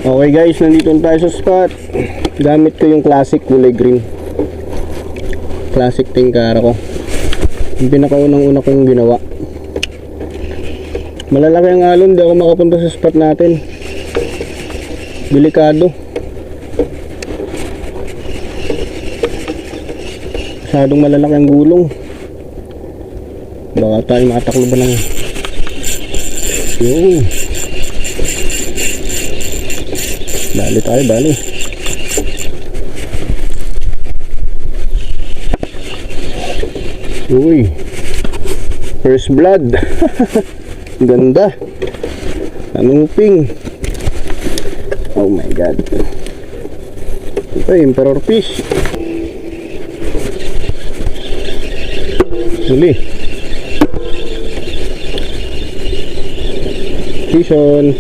Okay guys, nandito tayo sa spot. Gamit ko yung classic kulay green. Classic tingkara ko. Yung pinakaunang-una kong ginawa. Malalaki ang alon, di ako makapunta sa spot natin. Delikado. Masyadong malalaki ang gulong. Baka tayo makataklo ba ng yun. Bali tayo, bali. Uy, first blood. Ganda. Anong ping? Oh my god. Ito emperor fish. Huli. Fish on.